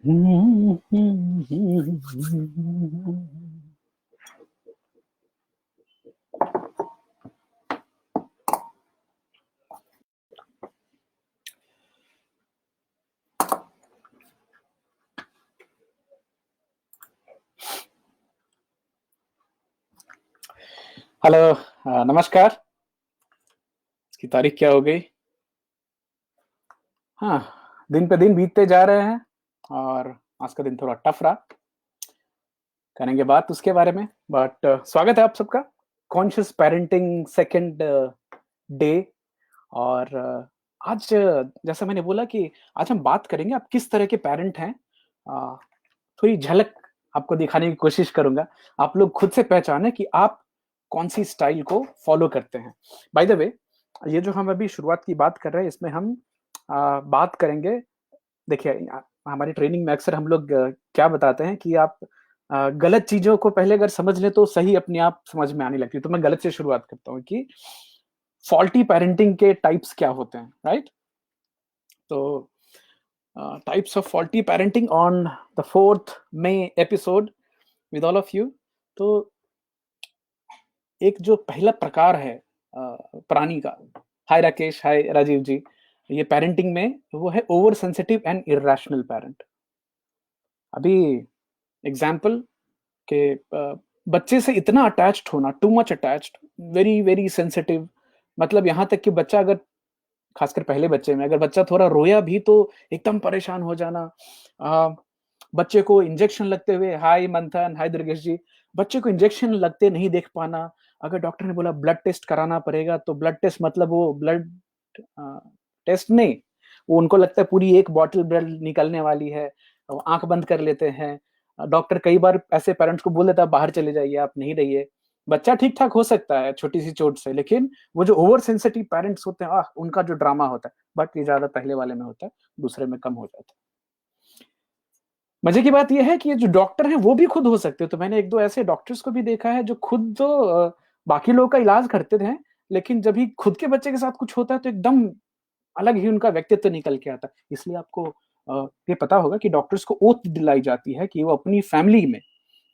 Hello. नमस्कार। इसकी तारीख क्या हो गई? हाँ, दिन पे दिन बीतते जा रहे हैं और आज का दिन थोड़ा टफ रहा। करेंगे बात उसके बारे में। बट स्वागत है आप सबका कॉन्शियस पेरेंटिंग सेकंड डे। और आज जैसा मैंने बोला कि आज हम बात करेंगे आप किस तरह के पेरेंट हैं। थोड़ी झलक आपको दिखाने की कोशिश करूंगा। आप लोग खुद से पहचाने कि आप कौन सी स्टाइल को फॉलो करते हैं। बाय द वे, ये जो हम अभी शुरुआत की बात कर रहे हैं इसमें हम बात करेंगे। देखिए, हमारी ट्रेनिंग में अक्सर हम लोग क्या बताते हैं कि आप गलत चीजों को पहले अगर समझ लें तो सही अपने आप समझ में आने लगती है। तो मैं गलत से शुरुआत करता हूँ कि फॉल्टी पेरेंटिंग के टाइप्स क्या होते हैं, राइट? तो types of faulty parenting on the 4th May episode with all of you. तो एक जो पहला प्रकार है प्राणी का, हाय राकेश, हाय राजीव जी, ये पेरेंटिंग में वो है over sensitive and irrational parent. अभी एग्जाम्पल के बच्चे से इतना अटैच्ड होना, too much attached, very very sensitive. मतलब यहाँ तक कि बच्चा अगर, खासकर पहले बच्चे में, अगर बच्चा थोड़ा रोया भी तो एकदम परेशान हो जाना। बच्चे को इंजेक्शन लगते हुए, हाय मंथन, हाय दुर्गेश जी, बच्चे को इंजेक्शन लगते नहीं देख पाना। अगर डॉक्टर ने बोला ब्लड टेस्ट कराना पड़ेगा तो ब्लड टेस्ट, मतलब वो ब्लड टेस्ट नहीं, वो उनको लगता है पूरी एक बॉटल ब्लड निकलने वाली है। आंख बंद कर लेते हैं। डॉक्टर कई बार ऐसे पेरेंट्स को बोल देता है बाहर चले जाइए, आप नहीं रहिए। बच्चा ठीक ठाक हो सकता है छोटी सी चोट से, लेकिन वो जो ओवर सेंसिटिव पेरेंट्स होते हैं, उनका जो ड्रामा होता है, बट ये ज्यादा पहले वाले में होता है, दूसरे में कम हो जाता है। मजे की बात यह है कि ये जो डॉक्टर हैं वो भी खुद हो सकते हैं। तो मैंने एक दो ऐसे डॉक्टर्स को भी देखा है जो खुद तो बाकी लोगों का इलाज करते थे, लेकिन जब ही खुद के बच्चे के साथ कुछ होता है तो एकदम अलग ही उनका व्यक्तित्व निकल के आता है। इसलिए आपको ये पता होगा कि डॉक्टर्स को ओथ दिलाई जाती है कि वो अपनी फैमिली में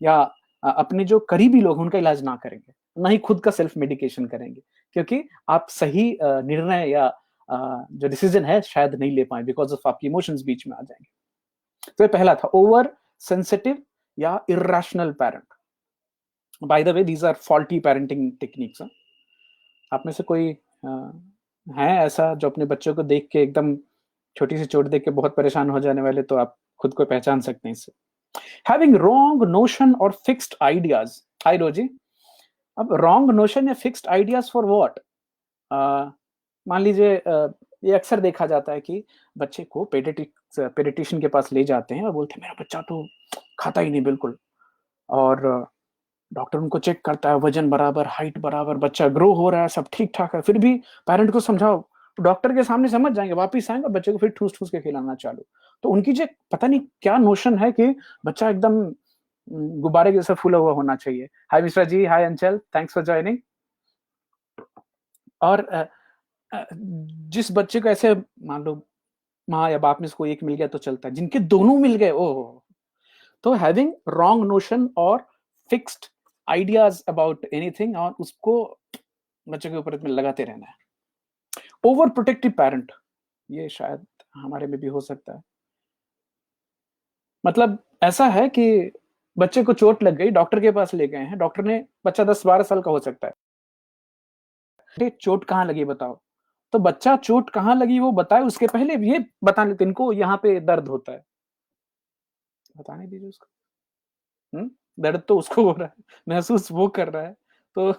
या अपने जो करीबी लोग उनका इलाज ना करेंगे, ना ही खुद का सेल्फ मेडिकेशन करेंगे, क्योंकि आप सही निर्णय या जो डिसीजन है शायद नहीं ले पाए बिकॉज ऑफ आपकी इमोशंस बीच में आ जाएंगे। तो ये पहला था, ओवर सेंसिटिव या irrational parent. By the way, these are faulty parenting techniques. आप में से कोई है ऐसा जो अपने बच्चों को देख के एकदम छोटी सी चोट देख के बहुत परेशान हो जाने वाले? तो आप खुद को पहचान सकते हैं इससे। हैविंग रॉन्ग नोशन और फिक्स्ड आइडियाज। हाय रोजी। अब रॉन्ग नोशन या फिक्स्ड आइडियाज फॉर व्हाट? मान लीजिए ये अक्सर देखा जाता है कि बच्चे को पेडिट्रिशियन के पास ले जाते हैं और बोलते हैं मेरा बच्चा तो खाता ही नहीं बिल्कुल। और डॉक्टर उनको चेक करता है, वजन बराबर, हाइट बराबर, बच्चा ग्रो हो रहा है, सब ठीक ठाक है, फिर भी पेरेंट को समझाओ, डॉक्टर के सामने समझ जाएंगे, वापिस आएंगे, बच्चे को फिर ठूस ठूस के खिलाना चालू। तो उनकी जो पता नहीं क्या नोशन है कि बच्चा एकदम गुब्बारे जैसा फूला हुआ होना चाहिए। हाय मिश्रा जी, हाय अंचल, थैंक्स फॉर ज्वाइनिंग। और जिस बच्चे को ऐसे, मान लो माँ या बाप में से कोई एक मिल गया तो चलता है, जिनके दोनों मिल गए, ओह। तो हैविंग रॉन्ग नोशन और फिक्स्ड आइडियाज अबाउट एनीथिंग, और उसको बच्चे के ऊपर में लगाते रहना है। ओवर प्रोटेक्टिव पेरेंट, ये शायद हमारे में भी हो सकता है। मतलब ऐसा है कि बच्चे को चोट लग गई, डॉक्टर के पास ले गए हैं, डॉक्टर ने, बच्चा 10-12 साल का हो सकता है, अरे चोट कहाँ लगी बताओ। तो बच्चा चोट कहाँ लगी वो बताए उसके पहले ये बता लेते, इनको यहाँ पे दर्द होता है, बताने दीजिए उसको। दर्द तो उसको हो रहा है, महसूस वो कर रहा है। तो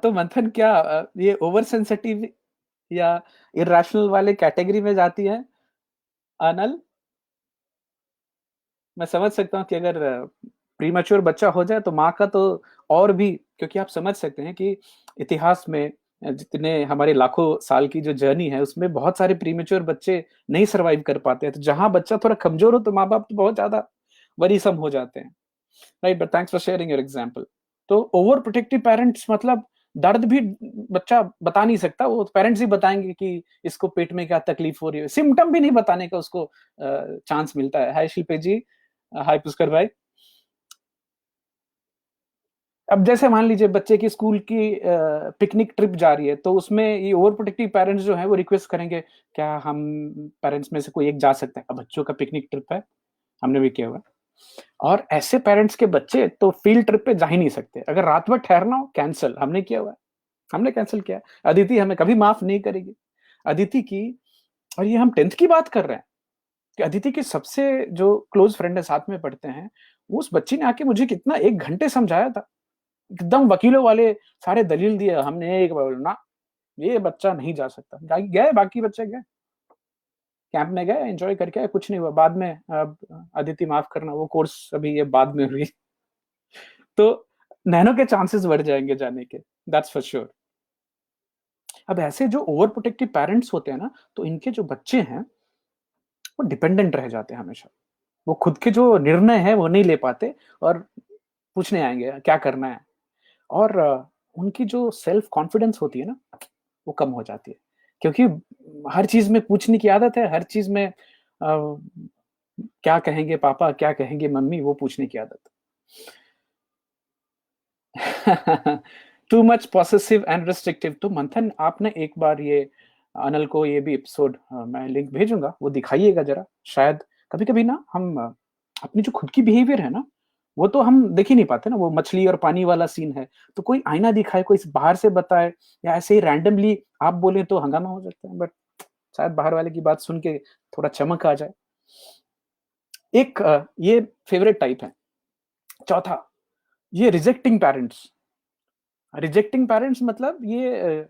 तो मंथन, क्या ये ओवर सेंसिटिव या इरेशनल वाले कैटेगरी में जाती है? अनल, मैं समझ सकता हूँ कि अगर प्रीमैच्योर बच्चा हो जाए तो माँ का तो और भी, क्योंकि आप समझ सकते हैं कि इतिहास में जितने हमारे लाखों साल की जो जर्नी है उसमें बहुत सारे प्रीमैच्योर बच्चे नहीं सरवाइव कर पाते हैं। तो जहां बच्चा थोड़ा कमजोर हो तो माँ बाप तो बहुत ज्यादा वरीसम हो जाते हैं, right? But thanks for sharing your example. तो ओवर प्रोटेक्टिव पेरेंट्स मतलब दर्द भी बच्चा बता नहीं सकता, वो पेरेंट्स ही बताएँगे कि इसको पेट में क्या तकलीफ हो रही है। सिम्पटम भी नहीं बताने का उसको चांस मिलता है। हाय शिल्पे जी, हाय पुष्कर भाई। अब जैसे मान लीजिए बच्चे की स्कूल की पिकनिक ट्रिप जा रही है, तो उसमें ये ओवर प्रोटेक्टिव पेरेंट्स जो हैं वो रिक्वेस्ट करेंगे, क्या हम पेरेंट्स में से कोई एक जा सकता है? अब बच्चों का पिकनिक ट्रिप है, हमने भी किया हुआ है। और ऐसे पेरेंट्स के बच्चे तो फील्ड ट्रिप पे जा ही नहीं सकते। अगर रात भर ठहरना हो, कैंसल, हमने किया हुआ है। हमने कैंसल किया है। अदिति हमें कभी माफ नहीं करेगी। अदिति की, और ये हम 10th की बात कर रहे हैं, कि अदिति के सबसे जो क्लोज़ फ्रेंड है, साथ में पढ़ते हैं, उस बच्ची ने आके मुझे कितना 1 घंटे समझाया था। एकदम वकीलों वाले सारे दलील दिए, हमने एक बार ना, ये बच्चा नहीं जा सकता। गए, बाकी बच्चे गए। कैंप में गए, एन्जॉय करके आए, कुछ नहीं हुआ। बाद में अब अदिति माफ करना, वो कोर्स अभी ये बाद में हुई। तो नैनो के चांसेस बढ़ जाएँगे जाने के, दैट्स फॉर श्योर। अब ऐसे जो ओवर प्रोटेक्टिव पेरेंट्स होते हैं ना, तो इनके जो बच्चे हैं, वो डिपेंडेंट रह जाते हैं हमेशा। वो खुद के जो निर्णय हैं, वो नहीं ले पाते और पूछने आएँगे, क्या करना है? और उनकी जो सेल्फ कॉन्फिडेंस होती है ना, वो कम हो जाती है। क्योंकि हर चीज़ में पूछने की आदत है, हर चीज़ में क्या कहेंगे पापा, क्या कहेंगे मम्मी, वो पूछने की आदत। Too much possessive and restrictive. तो मंथन, आपने एक बार ये अनल को ये भी एपिसोड मैं लिंक भेजूँगा, वो दिखाइएगा ज़रा। शायद कभी-कभी ना हम अपनी जो खुद की बिहेवियर है ना, वो तो हम देख ही नहीं पाते ना, वो मछली और पानी वाला सीन है। तो कोई आईना दिखाए, कोई बाहर से बताए, या ऐसे ही रैंडमली आप बोलें तो हंगामा हो सकता है, बट शायद बाहर वाले की बात सुन के थोड़ा चमक आ जाए। एक ये फेवरेट टाइप है। चौथा, ये रिजेक्टिंग पेरेंट्स। रिजेक्टिंग पेरेंट्स मतलब ये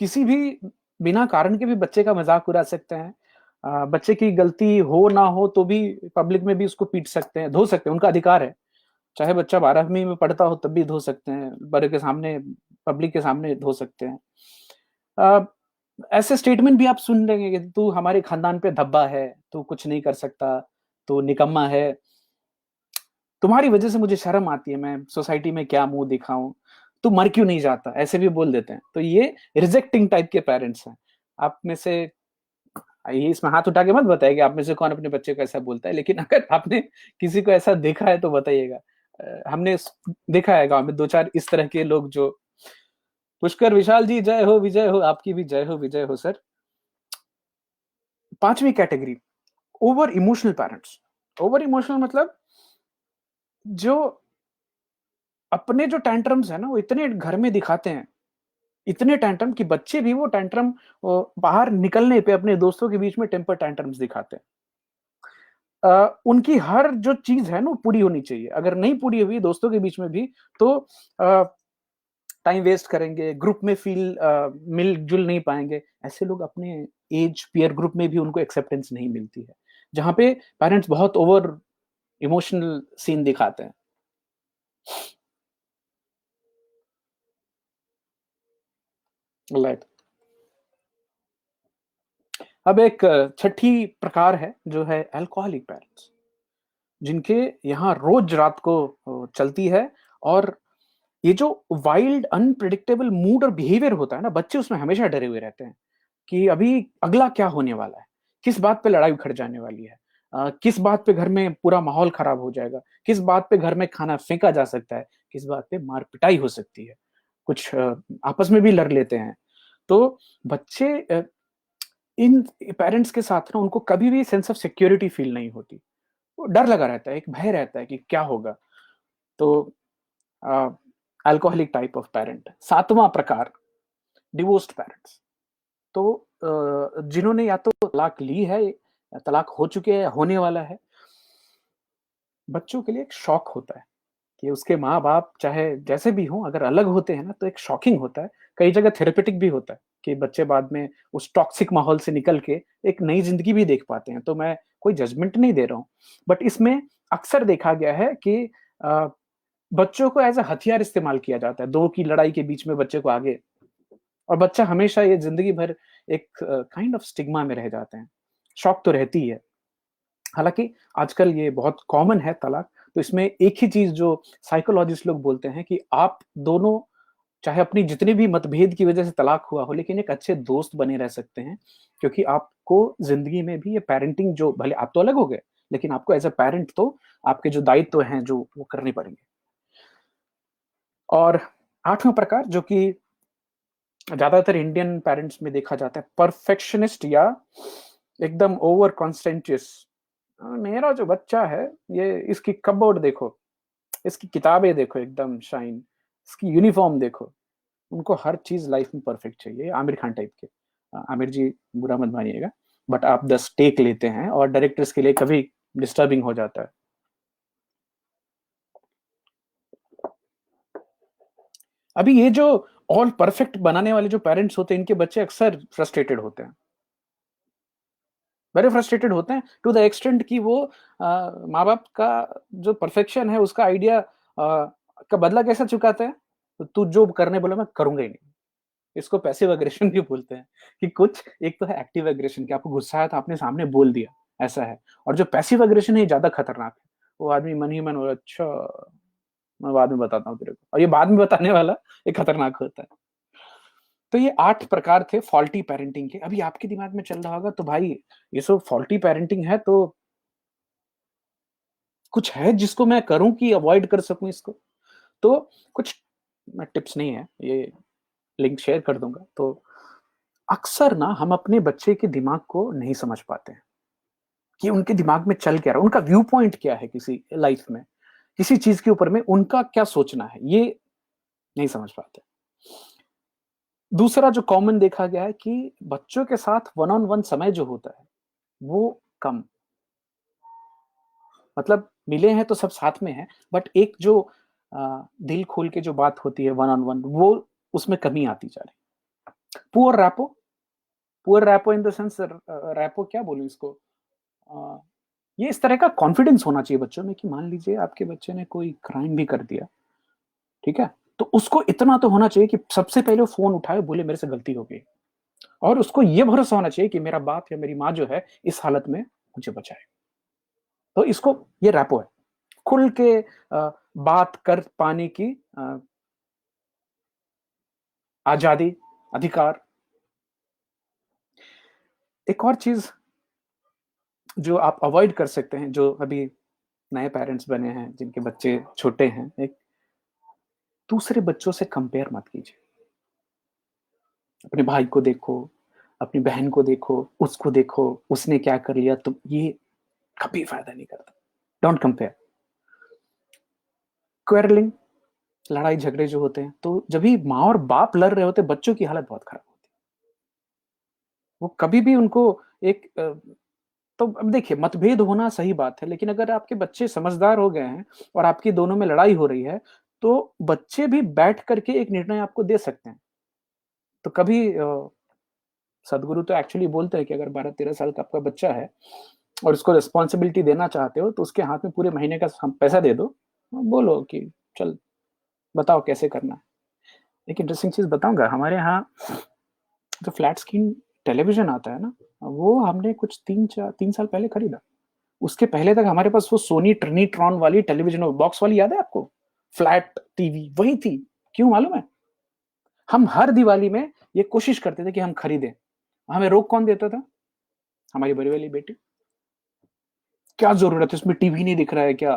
किसी भी बिना कारण के भी बच्चे का मज़ाक उड़ा सकते हैं। बच्चे की गलती हो ना हो तो भी पब्लिक में भी उसको पीट सकते हैं, धो सकते हैं, उनका अधिकार है। चाहे बच्चा 12वीं में पढ़ता हो तब भी धो सकते हैं, बड़े के सामने, पब्लिक के सामने धो सकते हैं। अ, ऐसे स्टेटमेंट भी आप सुन लेंगे कि तू हमारे खानदान पे धब्बा है, तू कुछ नहीं कर सकता, तू निकम्मा है, तुम्हारी वजह से मुझे शर्म आती है, मैं सोसाइटी में क्या मुँह दिखाऊँ, तू मर क्यों नहीं जाता? ऐसे भी बोल देते हैं। तो ये रिजेक्टिंग टाइप के पेरेंट्स हैं। आप में से ये इसमें हाथ उठा के मत बताइए कि आप में से कौन अपने बच्चे को ऐसा बोलता है, लेकिन अगर आपने किसी को ऐसा देखा है तो बताइएगा। हमने देखा है गाँव में 2-4 इस तरह के लोग जो पुष्कर विशाल जी विजय हो, आपकी भी जय हो, विजय हो सर। 5वीं category, over emotional parents. Over emotional मतलब जो अपने जो टैंट्रम्स है ना, वो इतने घर में दिखाते हैं, इतने टैंट्रम कि बच्चे भी वो टैंट्रम बाहर निकलने पे अपने दोस्तों के बीच में टेम्पर टैंट्रम्स दिखाते हैं। उनकी हर जो चीज़ है ना, वो पूरी होनी चाहिए। अगर नहीं पूरी हुई दोस्तों के बीच में भी, तो अ, टाइम वेस्ट करेंगे, ग्रुप में मिल-जुल नहीं पाएँगे। ऐसे लोग अपने एज पीयर ग्रुप में भी उनको एक्सेप्टेंस नहीं मिलती है। जहाँ पे पेरेंट्स बहुत ओवर इमोशनल सीन दिखाते हैं। राइट। अब एक छठी प्रकार है, जो है अल्कोहलिक पेरेंट्स, जिनके यहाँ रोज़ रात को चलती है। और ये जो वाइल्ड अनप्रेडिक्टेबल मूड और बिहेवियर होता है ना, बच्चे उसमें हमेशा डरे हुए रहते हैं कि अभी अगला क्या होने वाला है? किस बात पे लड़ाई उखड़ जाने वाली है? किस बात पे घर में पूरा माहौल खराब हो जाएगा? किस बात पे घर में खाना फेंका जा सकता है? किस बात पे मार-पिटाई हो सकती है? कुछ आपस में भी लड़ लेते हैं। तो बच्चे इन पेरेंट्स के साथ ना, उनको कभी भी सेंस ऑफ सिक्योरिटी फील नहीं होती। वो डर लगा रहता है, एक भय रहता है कि क्या होगा? तो अ, अल्कोहलिक टाइप ऑफ पेरेंट। 7वां प्रकार, डिवोर्स्ड पेरेंट्स। तो जिन्होंने या तो तलाक ली है, या तलाक हो चुके हैं, या होने वाला है, बच्चों के लिए एक शॉक होता है कि उसके माँ-बाप चाहे जैसे भी हों, अगर अलग होते हैं ना, तो एक शॉकिंग होता है। कई जगह थेरेपेटिक भी होता है कि बच्चे बाद में उस टॉक्सिक माहौल से निकल के एक नई ज़िंदगी भी देख पाते हैं। तो मैं कोई जजमेंट नहीं दे रहा हूँ। बट इसमें अक्सर देखा गया है कि अ, बच्चों को एज़ अ हथियार इस्तेमाल किया जाता है। 2 की लड़ाई के बीच में बच्चे को आगे, और बच्चा हमेशा ये ज़िंदगी भर एक काइंड ऑफ स्टिग्मा में रह जाते हैं। शॉक तो रहती ही है। हालाँकि आजकल ये बहुत कॉमन है तलाक, तो इसमें एक ही चीज़ जो साइकोलॉजिस्ट लोग बोलते हैं कि आप दोनों चाहे अपनी जितनी भी मतभेद की वजह से तलाक हुआ हो, लेकिन एक अच्छे दोस्त बने रह सकते हैं, क्योंकि आपको ज़िंदगी में भी ये पैरेंटिंग जो भले आप तो अलग हो गए, लेकिन आपको एज़ अ पैरेंट तो आपके जो दायित्व हैं, जो वो करने पड़ेंगे। और 8वां प्रकार जो कि ज़्यादातर इंडियन पेरेंट्स में देखा जाता है, परफेक्शनिस्ट या एकदम ओवर कॉन्सेंट्रियस। मेरा जो बच्चा है, ये इसकी कपबोर्ड देखो, इसकी किताबें देखो एकदम शाइन, इसकी यूनिफ़ॉर्म देखो। उनको हर चीज़ लाइफ़ में परफेक्ट चाहिए, आमिर खान टाइप के। आमिर जी बुरा मत मानिएगा, बट आप 10 टेक लेते हैं और डायरेक्टर्स के लिए कभी डिस्टर्बिंग हो जाता है। अभी ये जो ऑल परफेक्ट बनाने वाले जो पेरेंट्स होते हैं, इनके बच्चे अक्सर फ्रस्ट्रेटेड होते हैं। वेरी फ्रस्ट्रेटेड होते हैं टू द एक्सटेंट कि वो माँ-बाप का जो परफेक्शन है उसका आइडिया का बदला कैसे चुकाते हैं? तो तू जो करने बोला मैं करूँगा ही नहीं। इसको पैसिव एग्रेशन भी बोलते हैं कि कुछ एक तो है एक्टिव एग्रेशन कि आपको गुस्सा आया तो आपने सामने बोल दिया, ऐसा है। और जो पैसिव एग्रेशन है ये ज़्यादा खतरनाक है। वो आदमी मन ही मन बोला अच्छा, मैं बाद में बताता हूँ तेरे को। और ये बाद में बताने वाला ये खतरनाक होता है। तो ये 8 प्रकार थे फॉल्टी पैरेंटिंग के। अभी आपके दिमाग में चल रहा होगा तो भाई ये सब फॉल्टी पैरेंटिंग है तो कुछ है जिसको मैं करूँ कि अवॉइड कर सकूँ इसको? तो कुछ मैं टिप्स नहीं है, ये लिंक शेयर कर दूँगा। तो अक्सर ना हम अपने बच्चे के दिमाग को नहीं समझ पाते हैं, कि उनके दिमाग में चल क्या रहा है, उनका व्यू पॉइंट क्या है किसी लाइफ़ में, किसी चीज़ के ऊपर में उनका क्या सोचना है, ये नहीं समझ पाते। दूसरा जो कॉमन देखा गया है कि बच्चों के साथ वन ऑन वन समय जो होता है, वो कम। मतलब मिले हैं तो सब साथ में हैं, बट एक जो दिल खोल के जो बात होती है वन ऑन वन, वो उसमें कमी आती जा रही है। Poor rapport in the sense rapport क्या बोलूँ इसको? अ, ये इस तरह का कॉन्फिडेंस होना चाहिए बच्चों में कि मान लीजिए आपके बच्चे ने कोई क्राइम भी कर दिया, ठीक है? तो उसको इतना तो होना चाहिए कि सबसे पहले वो फ़ोन उठाए, बोले मेरे से गलती हो गई। और उसको ये भरोसा होना चाहिए कि मेरा बाप या मेरी माँ जो है, इस हालत में मुझे बचाए। तो इसको ये रैपो है। खुल के बात कर पाने की आज़ादी, अधिकार। एक और चीज़ जो आप अवॉइड कर सकते हैं, जो अभी नए पेरेंट्स बने हैं, जिनके बच्चे छोटे हैं, एक दूसरे बच्चों से कंपेयर मत कीजिए। अपने भाई को देखो, अपनी बहन को देखो, उसको देखो, उसने क्या कर लिया, तो ये कभी फ़ायदा नहीं करता। Don't compare. क्वेरलिंग, लड़ाई-झगड़े जो होते हैं, तो जब भी माँ और बाप लड़ रहे होते हैं, बच्चों की हालत बहुत खराब होती है। वो कभी भी उनको एक तो अब देखिए मतभेद होना सही बात है, लेकिन अगर आपके बच्चे समझदार हो गए हैं और आपकी दोनों में लड़ाई हो रही है, तो बच्चे भी बैठ कर के एक निर्णय आपको दे सकते हैं। तो कभी सद्गुरु तो एक्चुअली बोलते हैं कि अगर 12-13 साल का आपका बच्चा है और उसको रिस्पॉन्सिबिलिटी देना चाहते हो, तो उसके हाथ में पूरे महीने का पैसा दे दो। बोलो कि चल बताओ कैसे करना है। एक इंटरेस्टिंग चीज़ बताऊँगा, हमारे यहाँ जो फ्लैट स्क्रीन टेलीविज़न आता है ना, वो हमने कुछ 3 साल पहले खरीदा। उसके पहले तक हमारे पास वो सोनी ट्रिनिट्रॉन वाली टेलीविज़न बॉक्स वाली याद है आपको? फ्लैट टीवी वही थी। क्यों मालूम है? हम हर दिवाली में ये कोशिश करते थे कि हम खरीदें। हमें रोक कौन देता था? हमारी बड़ी वाली बेटी। क्या ज़रूरत है, उसमें टीवी नहीं दिख रहा है क्या?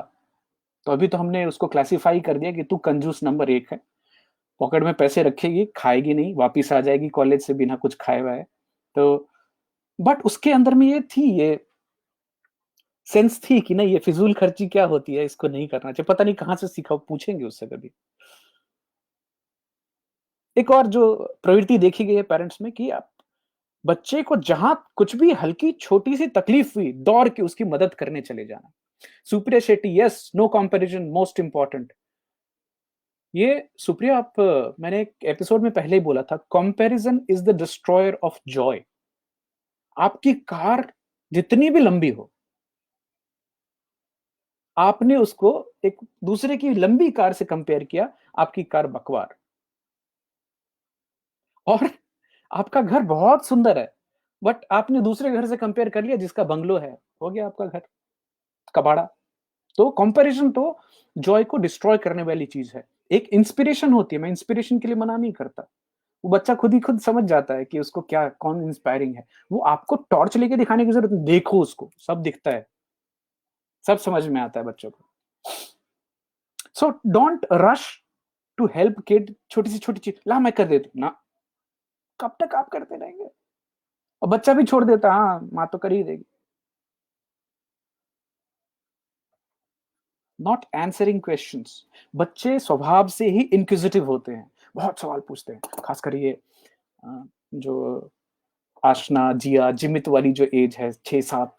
तो अभी तो हमने उसको क्लासिफाई कर दिया कि तू कंजूस नंबर 1 है। पॉकेट में पैसे रखेगी, खाएगी नहीं, वापिस आ जाएगी कॉलेज से बिना कुछ खाए-वाए। तो बट उसके अंदर में ये थी, ये सेंस थी कि नहीं ये फिज़ूल खर्ची क्या होती है, इसको नहीं करना चाहिए। पता नहीं कहाँ से सीखा, पूछेंगे उससे कभी। एक और जो प्रवृत्ति देखी गई है पेरेंट्स में कि आप बच्चे को जहाँ कुछ भी हल्की छोटी-सी तकलीफ हुई, दौड़ के उसकी मदद करने चले जाना। Supriya Shetty, yes, no comparison most important. ये सुप्रिया आप मैंने एक एपिसोड में पहले ही बोला था, comparison is the destroyer of Joy. आपकी कार जितनी भी लंबी हो, आपने उसको एक दूसरे की लंबी कार से कंपेयर किया, आपकी कार बकवार। और आपका घर बहुत सुंदर है, बट आपने दूसरे घर से कंपेयर कर लिया जिसका बंगलो है, हो गया आपका घर कबाड़ा। तो कंपैरिजन तो जॉय को डिस्ट्रॉय करने वाली चीज़ है। एक इंस्पिरेशन होती है, मैं इंस्पिरेशन के लिए मना नहीं करता। वो बच्चा खुद ही खुद समझ जाता है कि उसको क्या कौन इंस्पायरिंग है। वो आपको टॉर्च लेके दिखाने की ज़रूरत नहीं, देखो उसको, सब दिखता है, सब समझ में आता है बच्चों को। So don't rush to help kid, छोटी से छोटी चीज़, ला मैं कर देती हूँ, ना, कब तक आप करते रहेंगे? और बच्चा भी छोड़ देता, हाँ, माँ तो कर ही देगी। नॉट आंसरिंग क्वेश्चंस, बच्चे स्वभाव से ही इंक्विजिटिव होते हैं, बहुत सवाल पूछते हैं, खासकर ये जो आशना, जिया, जिमित वाली जो एज है 6-7,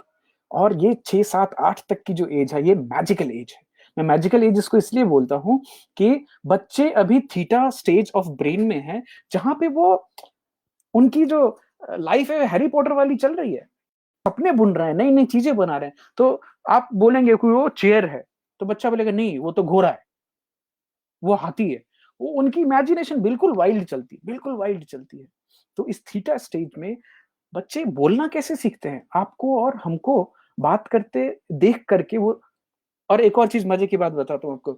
और ये 6-7-8 तक की जो एज है, ये मैजिकल एज है। मैं मैजिकल एज इसको इसलिए बोलता हूँ कि बच्चे अभी थीटा स्टेज ऑफ ब्रेन में हैं, जहाँ पे वो उनकी जो लाइफ है हैरी पॉटर वाली चल रही है। सपने बुन रहे हैं, नई-नई चीज़ें बना रहे हैं। तो आप बोलेंगे कि वो चेयर है, तो बच्चा बोलेगा नहीं वो तो घोड़ा है, वो हाथी है। वो उनकी इमेजिनेशन बिल्कुल वाइल्ड चलती है, बिल्कुल वाइल्ड चलती है। तो इस थीटा स्टेज में बच्चे बोलना कैसे सीखते हैं? आपको और हमको बात करते देख करके वो। और एक और चीज़ मज़े की बात बताता हूँ आपको।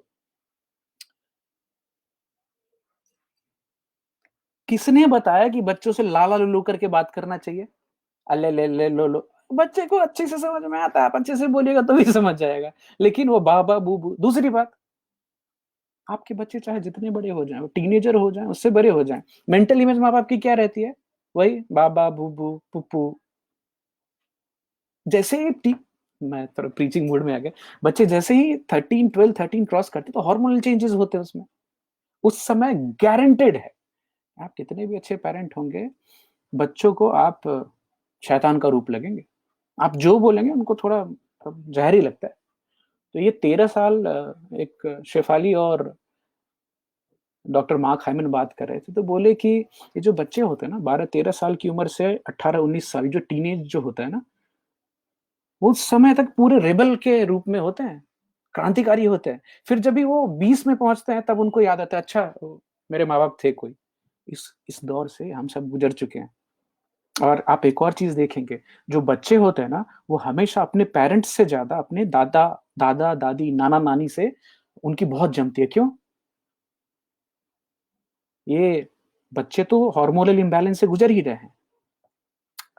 किसने बताया कि बच्चों से लाला लूलू करके बात करना चाहिए? अले ले ले लो लो। बच्चे को अच्छे से समझ में आता है, आप अच्छे से बोलिएगा तो भी समझ जाएगा। लेकिन वो बाबा, बू-बू, दूसरी बात, आपके बच्चे चाहे जितने बड़े हो जाएँ, वो टीनेजर हो जाएँ, उससे बड़े हो जाएँ, मेंटल इमेज माँ-बाप की क्या रहती है? वही बाबा, बू-बू, पुप्पू। जैसे ही टी मैं थोड़ा प्रीचिंग मूड में आ गया। बच्चे जैसे ही 13, 12, 13 क्रॉस करते हैं तो हार्मोनल चेंजेस होते हैं उसमें। उस समय गारंटेड है, आप कितने भी अच्छे पेरेंट होंगे, बच्चों को आप शैतान का रूप लगेंगे। आप जो बोलेंगे उनको थोड़ा ज़हर ही लगता है। तो ये 13 साल एक शेफाली और डॉक्टर मार्क हाइमन बात कर रहे थे, तो बोले कि ये जो बच्चे होते हैं ना 12-13 साल की उम्र से 18-19 साल, जो टीनेज जो होता है ना, वो उस समय तक पूरे रेबेल के रूप में होते हैं, क्रांतिकारी होते हैं। फिर जब भी वो 20 में पहुँचते हैं तब उनको याद आता है, अच्छा मेरे माँ-बाप थे कोई। इस दौर से हम सब गुज़र चुके हैं। और आप एक और चीज़ देखेंगे, जो बच्चे होते हैं ना, वो हमेशा अपने पेरेंट्स से ज़्यादा अपने दादा-दादी, नाना-नानी से उनकी बहुत जमती है। क्यों? ये बच्चे तो हार्मोनल इम्बैलेंस से गुज़र ही रहे हैं।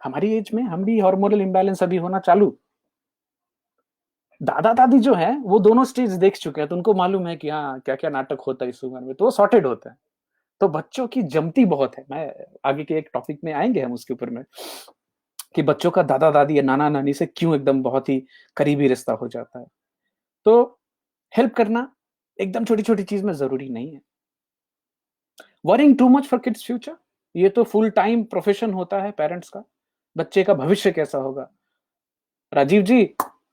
हमारी एज में हम भी हार्मोनल इम्बैलेंस अभी होना चालू। दादा-दादी जो हैं, वो दोनों स्टेज देख चुके हैं, तो उनको मालूम है कि हाँ, क्या-क्या नाटक होता है इस उम्र में, तो वो सॉर्टेड होते हैं। तो बच्चों की जमती बहुत है। मैं आगे के एक टॉपिक में आएँगे हम उसके ऊपर में, कि बच्चों का दादा-दादी या नाना-नानी से क्यों एकदम बहुत ही करीबी रिश्ता हो जाता है। तो हेल्प करना एकदम छोटी-छोटी चीज़ में ज़रूरी नहीं है। Worrying too much for kids future, ये तो फुल टाइम प्रोफ़ेशन होता है पेरेंट्स का। बच्चे का भविष्य कैसा होगा? राजीव जी,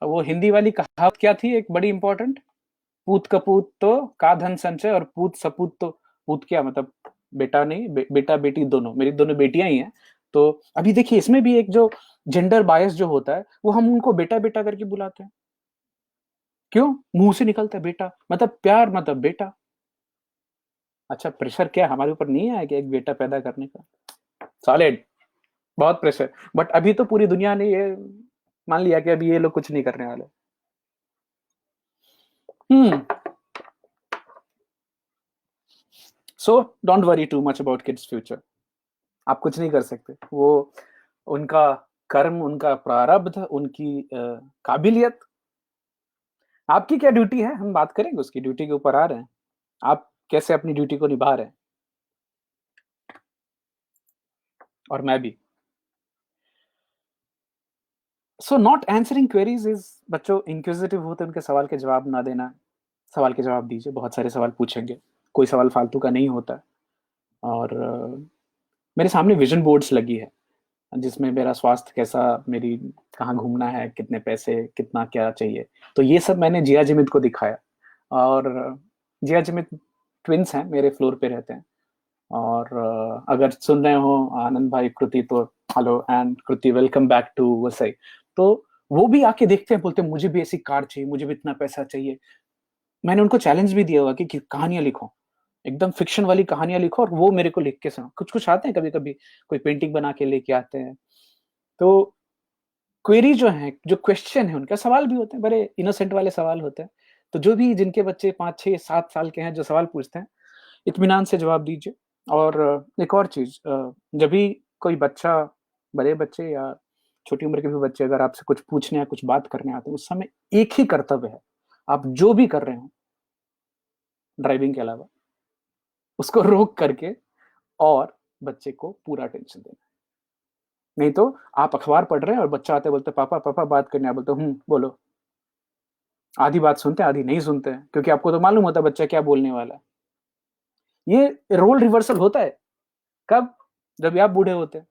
वो हिंदी वाली कहावत क्या थी एक बड़ी इम्पोर्टेंट? पूत कपूत तो का धन संचय, और पूत सपूत तो, पूत क्या मतलब बेटा नहीं, बेटा-बेटी दोनों, मेरी दोनों बेटियाँ ही हैं। तो अभी देखिए इसमें भी एक जो जेंडर बायस जो होता है, वो हम उनको बेटा-बेटा करके बुलाते हैं। क्यों? मुँह से निकलता है बेटा, मतलब प्यार मतलब बेटा। अच्छा प्रेशर क्या हमारे ऊपर नहीं है कि एक बेटा पैदा करने का? सॉलिड, बहुत प्रेशर। बट अभी तो पूरी दुनिया ने ये मान लिया कि अभी ये लोग कुछ नहीं करने वाले। हुँ, so don't worry too much about kids future. आप कुछ नहीं कर सकते। वो उनका कर्म, उनका प्रारब्ध, उनकी काबिलियत। आपकी क्या ड्यूटी है, हम बात करेंगे उसकी, ड्यूटी के ऊपर आ रहे हैं। आप कैसे अपनी ड्यूटी को निभा रहे हैं, और मैं भी। So not answering queries is, बच्चों इंक्विजिटिव होते हैं, उनके सवाल के जवाब ना देना। सवाल के जवाब दीजिए, बहुत सारे सवाल पूछेंगे। कोई सवाल फालतू का नहीं होता है। और मेरे सामने विज़न बोर्ड्स लगी है, जिसमें मेरा स्वास्थ्य कैसा, मेरी कहाँ घूमना है, कितने पैसे, कितना क्या चाहिए। तो ये सब मैंने जिया जिमित को दिखाया। और जिया जिमित ट्विन्स हैं, मेरे फ्लोर पे रहते हैं। और अगर सुन रहे हो आनंद भाई, कृति, तो hello and Kriti, welcome back to Vasai. तो वो भी आके देखते हैं, बोलते हैं मुझे भी ऐसी कार चाहिए, मुझे भी इतना पैसा चाहिए। मैंने उनको चैलेंज भी दिया हुआ कि कहानियाँ लिखो, एकदम फ़िक्शन वाली कहानियाँ लिखो और वो मेरे को लिख के सुनाओ। कुछ-कुछ आते हैं कभी-कभी, कोई पेंटिंग बना के लेके आते हैं। तो क्वेरी जो है, जो क्वेश्चन है, उनका सवाल भी होते हैं, बड़े इनोसेंट वाले सवाल होते हैं। तो जो भी जिनके बच्चे 5, 6, 7 साल के हैं जो सवाल पूछते हैं, इत्मीनान से जवाब दीजिए। और एक और चीज़, जब भी कोई बच्चा, बड़े बच्चे या छोटी उम्र के भी बच्चे अगर आपसे कुछ पूछने या कुछ बात करने आते हैं, उस समय एक ही कर्तव्य है, आप जो भी कर रहे हो ड्राइविंग के अलावा, उसको रोक करके और बच्चे को पूरा अटेंशन देना। नहीं तो आप अखबार पढ़ रहे हैं और बच्चा आता है, बोलता है, "पापा, पापा बात करनी है।" आप बोलते हो, बोलो।" आधी बात सुनते हैं, आधी नहीं सुनते हैं, क्योंकि आपको तो मालूम होता है बच्चा क्या बोलने वाला है। ये रोल रिवर्सल होता है, कब? जब आप बूढ़े होते हैं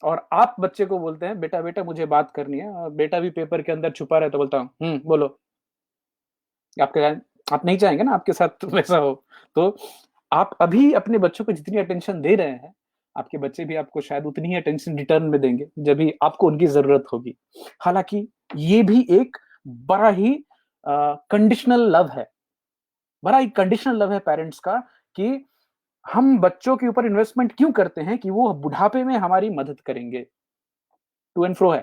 और आप बच्चे को बोलते हैं, "बेटा, बेटा मुझे बात करनी है।" और बेटा भी पेपर के अंदर छुपा रहता है, बोलता हूँ, बोलो। आपके आप नहीं चाहेंगे ना आपके साथ वैसा हो। तो आप अभी अपने बच्चों को जितनी अटेंशन दे रहे हैं, आपके बच्चे भी आपको शायद उतनी ही अटेंशन रिटर्न में देंगे, जब भी आपको उनकी ज़रूरत होगी। हालाँकि ये भी एक बड़ा ही कंडीशनल लव है, बड़ा ही कंडीशनल लव है पेरेंट्स का, कि हम बच्चों के ऊपर इन्वेस्टमेंट क्यों करते हैं कि वो बुढ़ापे में हमारी मदद करेंगे। टू एंड फ्रो है,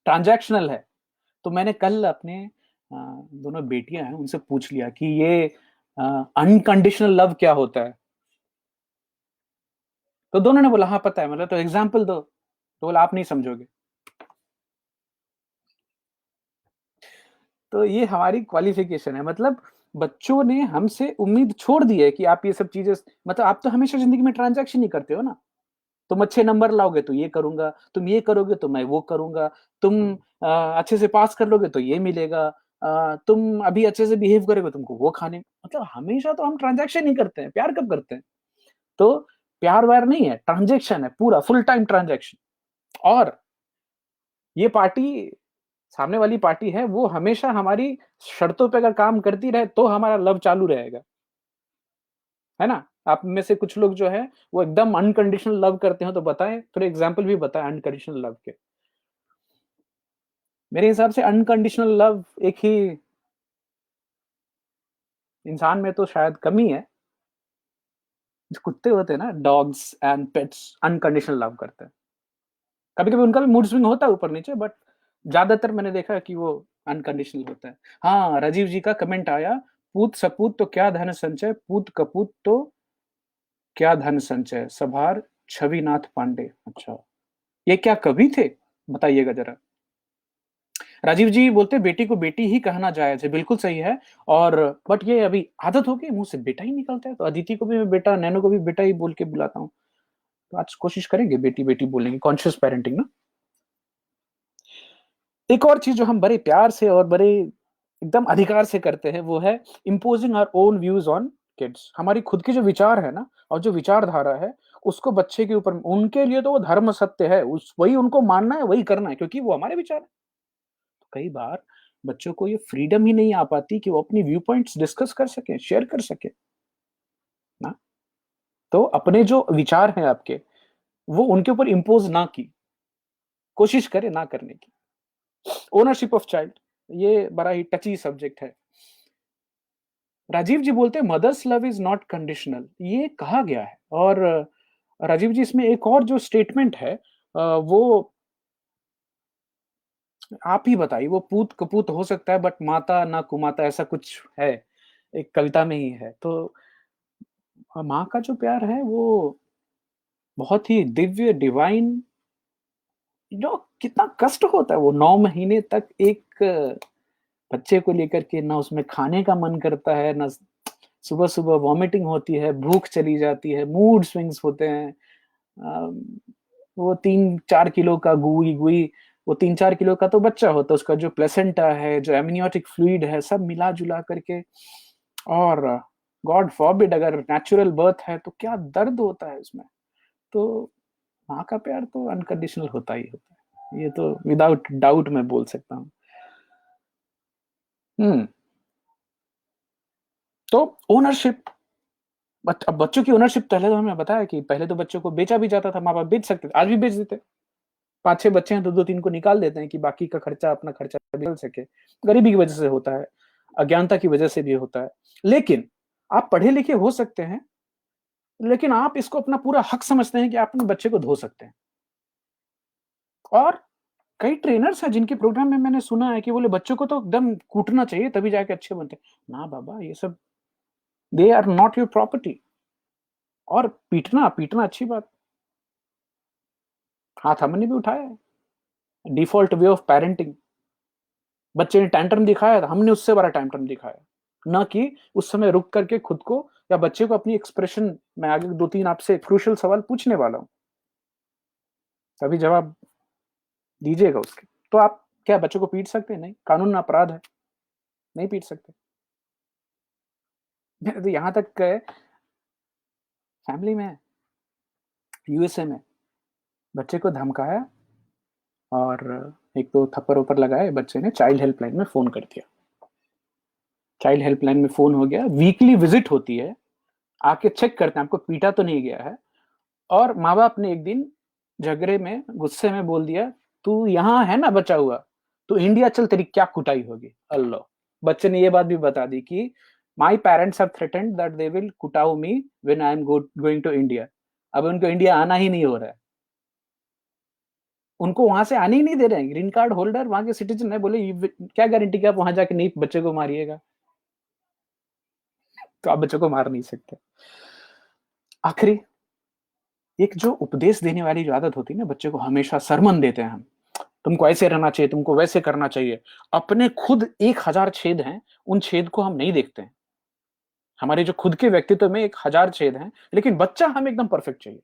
ट्रांज़ैक्शनल है। तो मैंने कल अपने दोनों बेटियाँ हैं, उनसे पूछ लिया कि ये अनकंडीशनल लव क्या होता है? तो दोनों ने बोला, "हाँ, पता है।" मतलब, "तो एग्ज़ाम्पल दो।" तो बोला, "आप नहीं समझोगे।" तो ये हमारी क्वालिफ़िकेशन है, मतलब बच्चों ने हमसे उम्मीद छोड़ दी है कि आप ये सब चीज़ें, मतलब आप तो हमेशा ज़िंदगी में ट्रांज़ैक्शन ही करते हो ना। तुम अच्छे नंबर लाओगे तो ये करूँगा, तुम ये करोगे तो मैं वो करूँगा, तुम अच्छे से पास कर लोगे तो ये मिलेगा, तुम अभी अच्छे से बिहेव करोगे तुमको वो खाने, मतलब हमेशा तो हम ट्रांज़ैक्शन ही करते हैं, प्यार कब करते हैं? तो प्यार-व्यार नहीं है, ट्रांज़ैक्शन है पूरा, फुल टाइम ट्रांज़ैक्शन। और ये पार्टी, सामने वाली पार्टी है, वो हमेशा हमारी शर्तों पे अगर काम करती रहे तो हमारा लव चालू रहेगा, है ना? आप में से कुछ लोग जो हैं, वो एकदम अनकंडीशनल लव करते हो तो बताएँ, थोड़े एग्ज़ाम्पल भी बताएँ अनकंडीशनल लव के। मेरे हिसाब से अनकंडीशनल लव एक ही इंसान में तो शायद कम ही है। जो कुत्ते होते हैं ना, dogs and pets unconditional love करते हैं। कभी-कभी उनका भी मूड स्विंग होता है ऊपर-नीचे, बट ज़्यादातर मैंने देखा है कि वो अनकंडीशनल होता है। हाँ, राजीव जी का कमेंट आया, "पूत सपूत तो क्या धन संचय, पूत कपूत तो क्या धन संचय।" सभार छविनाथ पांडे। अच्छा, ये क्या कवि थे? बताइएगा ज़रा। राजीव जी बोलते हैं, "बेटी को बेटी ही कहना जायज़ है।" बिल्कुल सही है। और बट ये अभी आदत हो गई, मुँह से बेटा ही निकलता है, तो अदिति को भी मैं बेटा, नैनो को भी बेटा ही बोल के बुलाता हूँ। तो आज कोशिश करेंगे बेटी-बेटी बोलने की, कॉन्शियस पैरेंटिंग ना। एक और चीज़ जो हम बड़े प्यार से और बड़े एकदम अधिकार से करते हैं, वो है imposing our own views on kids. हमारी खुद के जो विचार है ना, और जो विचारधारा है, उसको बच्चे के ऊपर, उनके लिए तो वो धर्म सत्य है, उस वही उनको मानना है, वही करना है, क्योंकि वो हमारे विचार हैं। कई बार बच्चों को ये फ्रीडम ही नहीं आ पाती कि वो अपनी व्यू पॉइंट्स डिस्कस कर सकें, शेयर कर सकें, ना? तो अपने जो विचार हैं आपके, वो उनके ऊपर इम्पोज़ ना की कोशिश करें ना करने की। ओनरशिप ऑफ चाइल्ड, ये बड़ा ही टची सब्जेक्ट है। राजीव जी बोलते हैं, mother's love is not conditional, ये कहा गया है। और राजीव जी इसमें एक और जो स्टेटमेंट है, वो आप ही बताइए, वो पूत-कपूत हो सकता है, बट माता ना कुमाता, ऐसा कुछ है, एक कविता में ही है। तो माँ का जो प्यार है वो बहुत ही दिव्य, डिवाइन, जो कितना कष्ट होता है वो 9 महीने तक एक बच्चे को लेकर के, ना उसमें खाने का मन करता है, ना सुबह-सुबह वॉमिटिंग होती है, भूख चली जाती है, मूड स्विंग्स होते हैं। अ, वो 3-4 किलो का गुई-गुई, वो 3-4 किलो का तो बच्चा होता है, उसका जो प्लेसेंटा है, जो एमनियोटिक फ्लूइड है, सब मिला-जुला करके, और गॉड फॉरबिड अगर नेचुरल बर्थ है, तो क्या दर्द होता है उसमें। तो माँ का प्यार तो अनकंडीशनल होता ही होता है। ये तो विदाउट डाउट मैं बोल सकता हूँ। हुँ, तो ओनरशिप, बट अब बच्चों की ओनरशिप, पहले तो हमने बताया कि पहले तो बच्चों को बेचा भी जाता था, माँ-बाप बेच सकते थे, आज भी बेच देते हैं। 5-6 बच्चे हैं, 2-2 3 को निकाल देते हैं कि बाकी का खर्चा, अपना खर्चा निकल सके। गरीबी की वजह से होता है, अज्ञानता की वजह से भी होता है। लेकिन आप पढ़े-लिखे हो सकते हैं, लेकिन आप इसको अपना पूरा हक समझते हैं कि आप अपने बच्चे को धो सकते हैं। और कई ट्रेनर्स हैं जिनके प्रोग्राम में मैंने सुना है कि बोले बच्चों को तो एकदम कूटना चाहिए तभी जाके अच्छे बनते हैं। ना बाबा, ये सब they are not your property. और पीटना पीटना अच्छी बात, हाथ हमने भी उठाया है। Default way of parenting. बच्चे ने टैंट्रम दिखाया, हमने उससे बड़ा टैंट्रम दिखाया। ना कि उस समय रुक करके खुद को या बच्चे को अपनी एक्सप्रेशन, मैं आगे 2-3 आपसे क्रूशियल सवाल पूछने वाला हूं, तभी जवाब दीजिएगा उसके। तो आप क्या बच्चों को पीट सकते हैं? नहीं, कानून में अपराध है, नहीं पीट सकते। तो यहां तक फैमिली में, यूएसए में बच्चे को धमकाया और एक दो थप्पड़ ऊपर लगाए, बच्चे ने चाइल्ड हेल्पलाइन में फोन कर दिया। चाइल्ड हेल्पलाइन में फोन हो गया, वीकली विजिट होती है, आके चेक करते हैं आपको पीटा तो नहीं गया है। और माँ बाप ने एक दिन झगड़े में गुस्से में बोल दिया, तू यहाँ है ना बचा हुआ, तो इंडिया चल, तेरी क्या कुटाई होगी। अल्लाह। बच्चे ने ये बात भी बता दी कि my parents have threatened that they will कुटाऊ me when I am going to India. अब उनको इंडिया आना ही नहीं हो रहा है, उनको वहां से आने ही नहीं दे रहे हैं। ग्रीन कार्ड होल्डर, वहां के सिटीजन है, बोले क्या गारंटी कि आप वहां जाके नहीं बच्चे को मारिएगा। तो आप बच्चों को मार नहीं सकते। आखिरी, एक जो उपदेश देने वाली जो आदत होती है ना, बच्चे को हमेशा सरमन देते हैं हम, तुमको ऐसे रहना चाहिए, तुमको वैसे करना चाहिए। अपने खुद 1000 छेद हैं, उन छेद को हम नहीं देखते हैं। हमारे जो खुद के व्यक्तित्व में 1000 छेद हैं, लेकिन बच्चा हमें एकदम परफेक्ट चाहिए।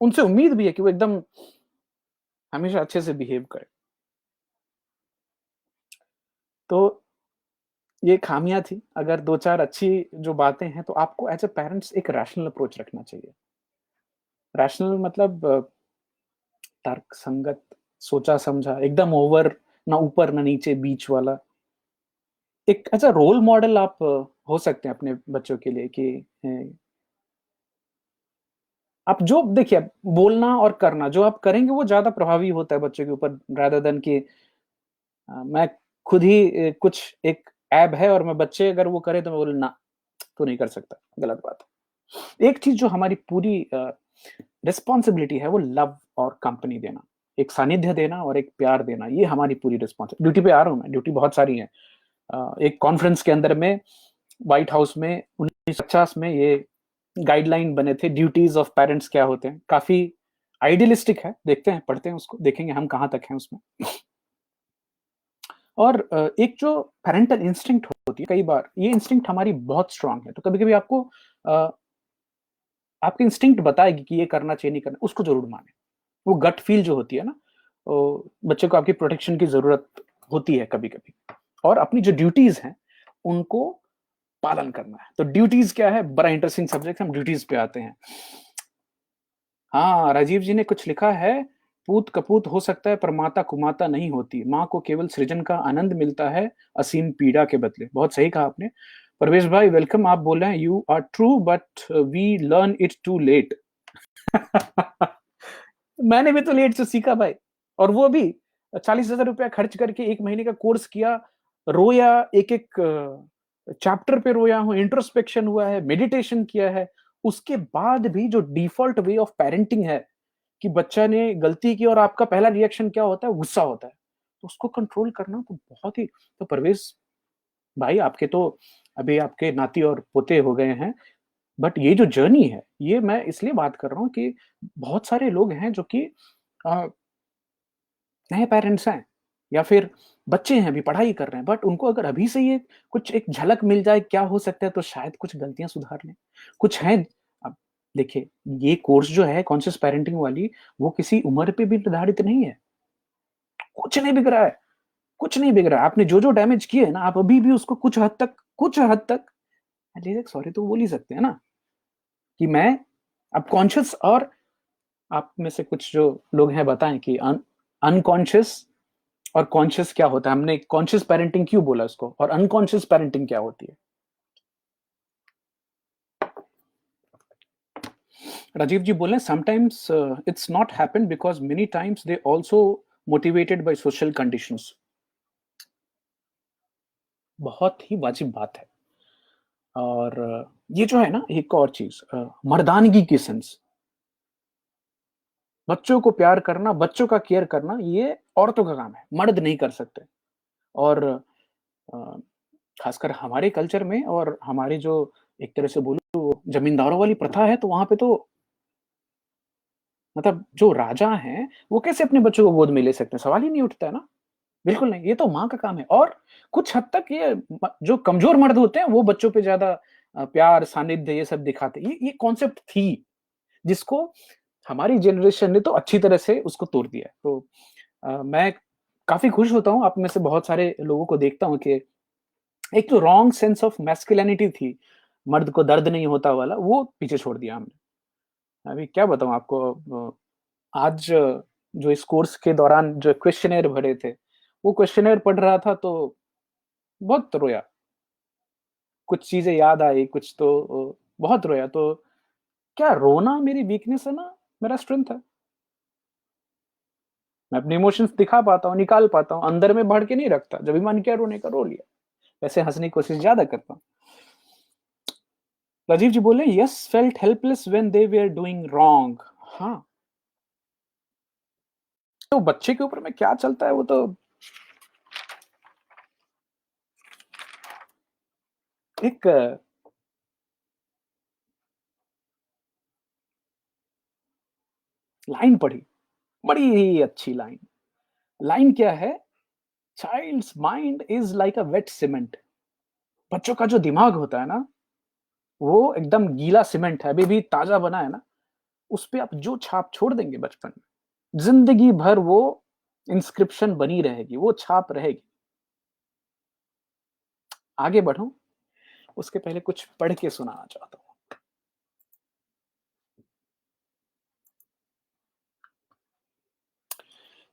उनसे उम्मीद भी है कि वो एकदम हमेशा अच्छे से बिहेव करे। तो ये खामियां थी। अगर 2-4 अच्छी जो बातें हैं, तो आपको एज ए पेरेंट्स एक रैशनल अप्रोच रखना चाहिए। रैशनल मतलब तर्क संगत, सोचा समझा, एकदम ओवर ना ऊपर ना नीचे, बीच वाला। एक अच्छा रोल मॉडल आप हो सकते हैं अपने बच्चों के लिए कि आप जो देखिए, बोलना और करना जो आप करेंगे वो ज्यादा प्रभावी होता है बच्चों के ऊपर, रादर देन कि मैं खुद ही कुछ एक ऐब है और मैं बच्चे अगर वो करे तो मैं बोलूँ ना, तो नहीं कर सकता, गलत बात है। एक चीज जो हमारी पूरी रिस्पॉन्सिबिलिटी है वो लव और कंपनी देना, एक सानिध्य देना और एक प्यार देना, ये हमारी पूरी रिस्पॉन्सिबिलिटी। ड्यूटी पे आ रहा हूँ मैं, ड्यूटी बहुत सारी है। एक कॉन्फ्रेंस के अंदर में व्हाइट हाउस में 1950 में ये गाइडलाइन बने थे, ड्यूटीज ऑफ पेरेंट्स क्या होते हैं। काफी आइडियलिस्टिक है, देखते हैं, पढ़ते हैं उसको, देखेंगे हम कहाँ तक हैं उसमें। और एक जो पेरेंटल इंस्टिंक्ट होती है, कई बार ये इंस्टिंक्ट हमारी बहुत स्ट्रांग है, तो कभी कभी आपको आपकी इंस्टिंक्ट बताएगी कि ये करना चाहिए नहीं करना, उसको जरूर माने। वो गट फील जो होती है ना, वो बच्चे को आपकी प्रोटेक्शन की जरूरत होती है कभी कभी, और अपनी जो ड्यूटीज हैं उनको पालन करना है। तो ड्यूटीज क्या है, बड़ा इंटरेस्टिंग सब्जेक्ट, हम ड्यूटीज पे आते हैं। हाँ, राजीव जी ने कुछ लिखा है, पूत कपूत हो सकता है पर माता कुमाता नहीं होती, माँ को केवल सृजन का आनंद मिलता है असीम पीड़ा के बदले। बहुत सही कहा आपने। परवेश भाई वेलकम, आप बोल रहे हैं you are true but we learn it too late. मैंने भी तो लेट से सीखा भाई, और वो भी 40,000 रुपया खर्च करके 1 महीने का कोर्स किया, रोया, एक एक चैप्टर पे रोया हूँ, इंट्रोस्पेक्शन हुआ है, मेडिटेशन किया है। उसके बाद भी जो डिफॉल्ट वे ऑफ पेरेंटिंग है कि बच्चा ने गलती की और आपका पहला रिएक्शन क्या होता है, गुस्सा होता है, तो उसको कंट्रोल करना तो बहुत ही। तो परवेज भाई, आपके तो अभी आपके नाती और पोते हो गए हैं, बट ये जो जर्नी है, ये मैं इसलिए बात कर रहा हूँ कि बहुत सारे लोग हैं जो कि नए पेरेंट्स हैं या फिर बच्चे हैं, अभी पढ़ाई कर रहे हैं, बट उनको अगर अभी से ये कुछ एक झलक मिल जाए क्या हो सकता है, तो शायद कुछ गलतियां सुधार लें। कुछ है। अब देखिए, ये कोर्स जो है कॉन्शियस पेरेंटिंग वाली, वो किसी उम्र पे भी निर्धारित नहीं है। कुछ नहीं बिगड़ा है, कुछ नहीं बिगड़ा है। आपने जो जो डैमेज किए है ना, आप अभी भी उसको कुछ हद तक सॉरी तो बोल ही सकते हैं ना, कि मैं अब कॉन्शियस। और आप में से कुछ जो लोग हैं बताएं कि अनकॉन्शियस और कॉन्शियस क्या होता है। हमने कॉन्शियस पेरेंटिंग क्यों बोला इसको, और अनकॉन्शियस पेरेंटिंग क्या होती है। राजीव जी बोले sometimes it's not happen because many times they also motivated by social conditions. बहुत ही वाजिब बात है। और ये जो है ना, एक और चीज, मर्दानगी की सेंस, बच्चों को प्यार करना, बच्चों का केयर करना ये औरतों का काम है, मर्द नहीं कर सकते। और अ, खासकर हमारे कल्चर में और हमारी जो एक तरह से बोलूँ तो ज़मींदारों वाली प्रथा है, तो वहाँ पे तो मतलब जो राजा हैं, वो कैसे अपने बच्चों को गोद में ले सकते हैं? सवाल ही नहीं उठता है ना। बिल्कुल नहीं, ये तो माँ का काम है और कुछ हद तक ये जो कमज़ोर मर्द होते हैं, वो बच्चों पे ज़्यादा प्यार, सानिध्य ये सब दिखाते हैं। ये कॉन्सेप्ट थी, जिसको हमारी जनरेशन ने तो अच्छी तरह से उसको तोड़ दिया है। तो मैं काफ़ी खुश होता हूँ, आप में से बहुत सारे लोगों को देखता हूँ कि एक जो रॉन्ग सेंस ऑफ मैस्कुलिनिटी थी, मर्द को दर्द नहीं होता वाला, वो पीछे छोड़ दिया हमने। अभी क्या बताऊँ आपको आज जो इस कोर्स के दौरान जो क्वेश्चनेयर भरे थे, वो क्वेश्चनेयर पढ़ रहा था तो बहुत रोया। कुछ चीज़ें याद आई, कुछ तो बहुत रोया। तो क्या रोना मेरी वीकनेस है ना, मेरा स्ट्रेंथ है। मैं अपने इमोशंस दिखा पाता हूँ, निकाल पाता हूँ, अंदर में भर के नहीं रखता। जब भी मन किया रोने का, रो लिया। वैसे हँसने की कोशिश ज़्यादा करता हूँ। राजीव जी बोले, "yes, felt helpless when they were doing wrong." हाँ, तो बच्चे के ऊपर में क्या चलता है वो तो एक लाइन पढ़ी, बड़ी ही अच्छी लाइन। लाइन क्या है? Child's mind is like a wet cement. बच्चों का जो दिमाग होता है ना, वो एकदम गीला सीमेंट है, अभी भी ताज़ा बना है ना, उसपे आप जो छाप छोड़ देंगे बचपन में, ज़िंदगी भर वो इंस्क्रिप्शन बनी रहेगी, वो छाप रहेगी। आगे बढ़ूँ, उसके पहले कुछ पढ़ के सुनाना चाहता हूँ।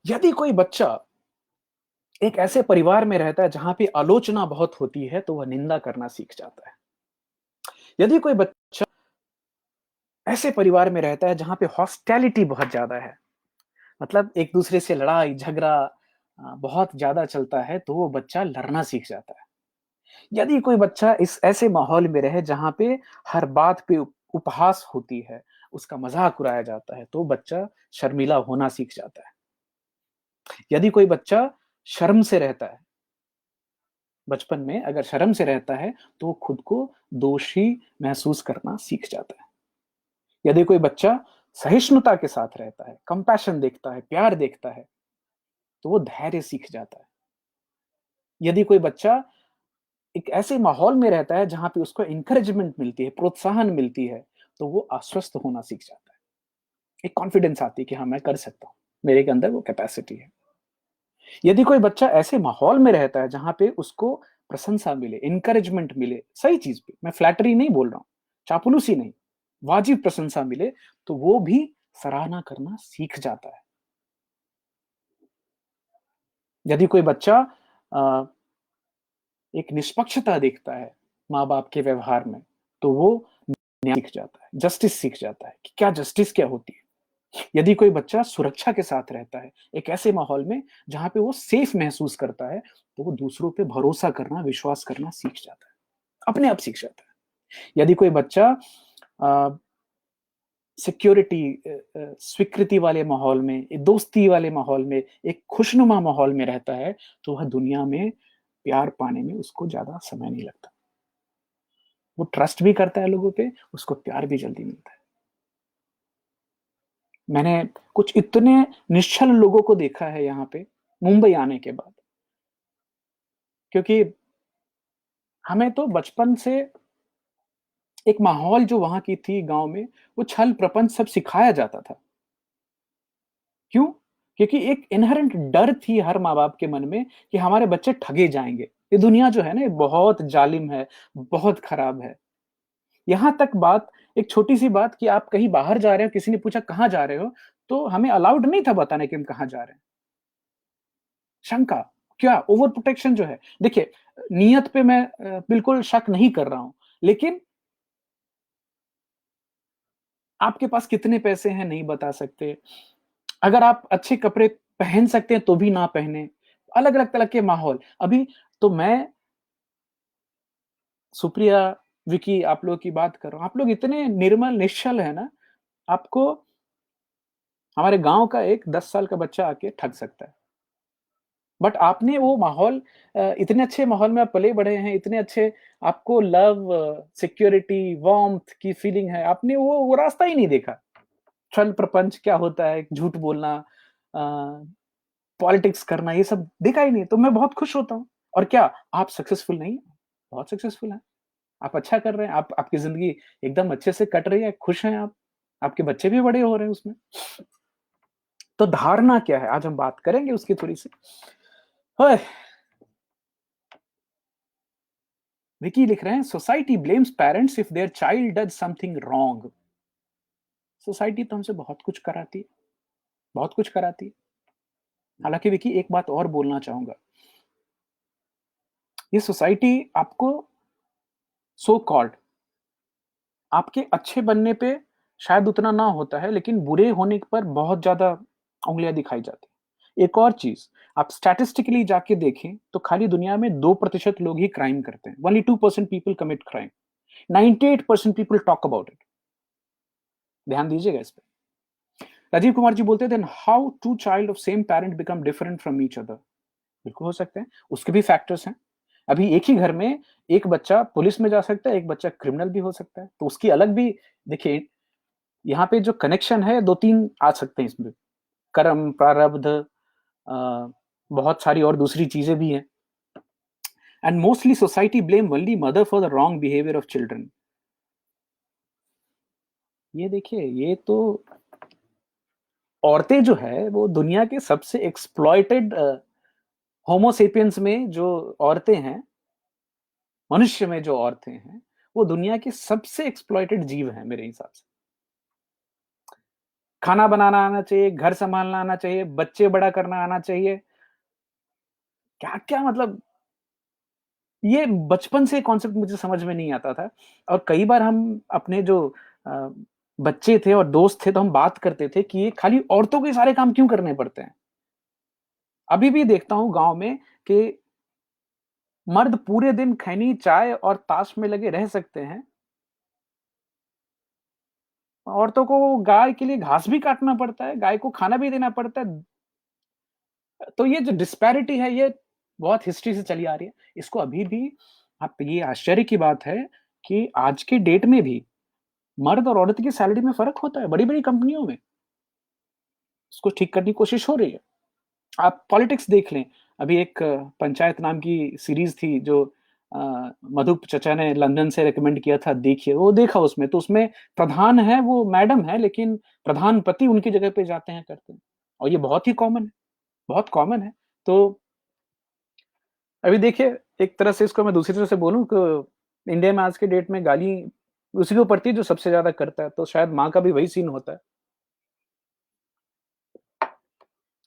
यदि कोई बच्चा एक ऐसे परिवार में रहता है जहाँ पे आलोचना बहुत होती है, तो वह निंदा करना सीख जाता है। यदि कोई बच्चा ऐसे परिवार में रहता है जहाँ पे हॉस्टिलिटी बहुत ज़्यादा है, मतलब एक-दूसरे से लड़ाई, झगड़ा बहुत ज़्यादा चलता है, तो वो बच्चा लड़ना सीख जाता है। यदि कोई बच्चा इस ऐसे माहौल में रहे जहाँ पे हर बात पे उपहास होती है, उसका मज़ाक उड़ाया जाता है, तो बच्चा शर्मीला होना सीख जाता है। यदि कोई बच्चा शर्म से रहता है, बचपन में अगर शर्म से रहता है, तो वो खुद को दोषी महसूस करना सीख जाता है। यदि कोई बच्चा सहिष्णुता के साथ रहता है, कंपैशन देखता है, प्यार देखता है, तो वो धैर्य सीख जाता है। यदि कोई बच्चा एक ऐसे माहौल में रहता है जहाँ पे उसको एनकरेजमेंट मिलती है, प्रोत्साहन मिलती है, तो वो आश्वस्त होना सीख जाता है। एक कॉन्फिडेंस आती है कि हाँ, मैं कर सकता हूँ। मेरे के अंदर वो कैपेसिटी है। यदि कोई बच्चा ऐसे माहौल में रहता है जहाँ पे उसको प्रशंसा मिले, एनकरेजमेंट मिले, सही चीज़ पे, मैं फ्लैटरी नहीं बोल रहा हूँ, चापलूसी नहीं, वाजिब प्रशंसा मिले, तो वो भी सराहना करना सीख जाता है। यदि कोई बच्चा अ, एक निष्पक्षता देखता है माँ-बाप के व्यवहार में, तो वो न्याय सीख जाता है, जस्टिस सीख जाता है कि क्या जस्टिस क्या होती है। यदि कोई बच्चा सुरक्षा के साथ रहता है, एक ऐसे माहौल में जहाँ पे वो सेफ महसूस करता है, तो वो दूसरों पे भरोसा करना, विश्वास करना सीख जाता है, अपने आप सीख जाता है। यदि कोई बच्चा अ, सिक्योरिटी स्वीकृति वाले माहौल में, दोस्ती वाले माहौल में, एक खुशनुमा माहौल में रहता है, तो वह दुनिया में प्यार पाने में उसको ज़्यादा समय नहीं लगता। वो ट्रस्ट भी करता है लोगों पे, उसको प्यार भी जल्दी मिलता है। मैंने कुछ इतने निश्छल लोगों को देखा है यहाँ पे, मुंबई आने के बाद, क्योंकि हमें तो बचपन से एक माहौल जो वहाँ की थी गाँव में, वो छल-प्रपंच सब सिखाया जाता था। क्यों? क्योंकि एक इन्हेरेंट डर थी हर माँ-बाप के मन में कि हमारे बच्चे ठगे जाएँगे। ये दुनिया जो है ना, ये बहुत जालिम है, बहुत खराब है। यहाँ तक बात एक छोटी-सी बात कि आप कहीं बाहर जा रहे हो, किसी ने पूछा कहाँ जा रहे हो? तो हमें अलाउड नहीं था बताने कि हम कहाँ जा रहे हैं। शंका, क्या ओवर प्रोटेक्शन जो है देखिए नियत पे मैं बिल्कुल शक नहीं कर रहा हूँ, लेकिन आपके पास कितने पैसे हैं नहीं बता सकते। अगर आप अच्छे कपड़े पहन सकते हैं तो भी ना पहने, अलग-अलग तरह के माहौल। अभी तो मैं सुप्रिया, विकी आप लोगों की बात कर रहा हूँ, आप लोग इतने निर्मल निश्चल हैं ना, आपको हमारे गांव का एक 10 साल का बच्चा आके ठग सकता है। बट आपने वो माहौल, इतने अच्छे माहौल में आप पले बड़े हैं, इतने अच्छे, आपको लव, सिक्योरिटी, वार्मथ की फीलिंग है, आपने वो रास्ता ही नहीं देखा। छल प्रपंच क्या होता है, झूठ बोलना, पॉलिटिक्स करना, ये सब देखा ही नहीं, तो मैं बहुत खुश होता हूँ। और क्या आप सक्सेसफुल नहीं हैं? बहुत सक्सेसफुल हैं। आप अच्छा कर रहे हैं, आप, आपकी ज़िंदगी एकदम अच्छे से कट रही है, खुश हैं आप, आपके बच्चे भी बड़े हो रहे हैं उसमें। तो धारणा क्या है? आज हम बात करेंगे उसकी थोड़ी-सी। ओए! विकी लिख रहे हैं, society blames parents if their child does something wrong. Society तो हमसे बहुत कुछ कराती है, बहुत कुछ कराती है। हालाँकि विकी एक बात और बोलना चाहूँगा, ये सोसाइटी आपको सो कॉल्ड आपके अच्छे बनने पे शायद उतना ना होता है, लेकिन बुरे होने पर बहुत ज़्यादा उँगलियाँ दिखाई जाती हैं। एक और चीज़, आप स्टैटिस्टिकली जाके देखें तो खाली दुनिया में 2% लोग ही क्राइम करते हैं। Only 2% people commit crime, 98% people talk about it. ध्यान दीजिएगा इस पे। राजीव कुमार जी बोलते थे, how two child of same parent become different from each other. बिल्कुल हो सकते हैं, उसके भी फैक्टर्स हैं। अभी एक ही घर में एक बच्चा पुलिस में जा सकता है, एक बच्चा क्रिमिनल भी हो सकता है, तो उसकी अलग भी, देखिए यहाँ पे जो कनेक्शन है 2-3 आ सकते हैं इसमें, कर्म, प्रारब्ध, बहुत सारी और दूसरी चीजें भी हैं। And mostly society blame only mother for the wrong behaviour of children. ये देखिए, ये तो औरतें जो है वो दुनिया के सबसे एक्सप्लॉइटेड, होमोसेपियंस में जो औरतें हैं, मनुष्य में जो औरतें हैं, वो दुनिया की सबसे एक्सप्लॉइटेड जीव हैं मेरे हिसाब से। खाना बनाना आना चाहिए, घर संभालना आना चाहिए, बच्चे बड़ा करना आना चाहिए, क्या क्या मतलब, ये बचपन से कॉन्सेप्ट मुझे समझ में नहीं आता था। और कई बार हम अपने जो अ, बच्चे थे और दोस्त थे, तो हम बात करते थे कि ये खाली औरतों को ही सारे काम क्यों करने पड़ते हैं। अभी भी देखता हूँ गांव में कि मर्द पूरे दिन खैनी, चाय और ताश में लगे रह सकते हैं, औरतों को गाय के लिए घास भी काटना पड़ता है, गाय को खाना भी देना पड़ता है। तो ये जो डिस्पैरिटी है, ये बहुत हिस्ट्री से चली आ रही है। इसको अभी भी, आप, ये आश्चर्य की बात है कि आज के डेट में भी मर्द और औरत की सैलरी में फ़र्क होता है, बड़ी-बड़ी कंपनियों में। उसको ठीक करने की कोशिश हो रही है। आप पॉलिटिक्स देख लें, अभी एक पंचायत नाम की सीरीज़ थी जो मधु चचा ने लंदन से रिकमेंड किया था, देखिए, वो देखा उसमें, तो उसमें प्रधान है, वो मैडम है, लेकिन प्रधान पति उनकी जगह पे जाते हैं, करते हैं। और ये बहुत ही कॉमन है, बहुत कॉमन है। तो अभी देखिए, एक तरह से इसको मैं दूसरी तरह से बोलूँ कि इंडिया में आज के डेट में गाली उसी को पड़ती है जो सबसे ज़्यादा करता है, तो शायद माँ का भी वही सीन होता है।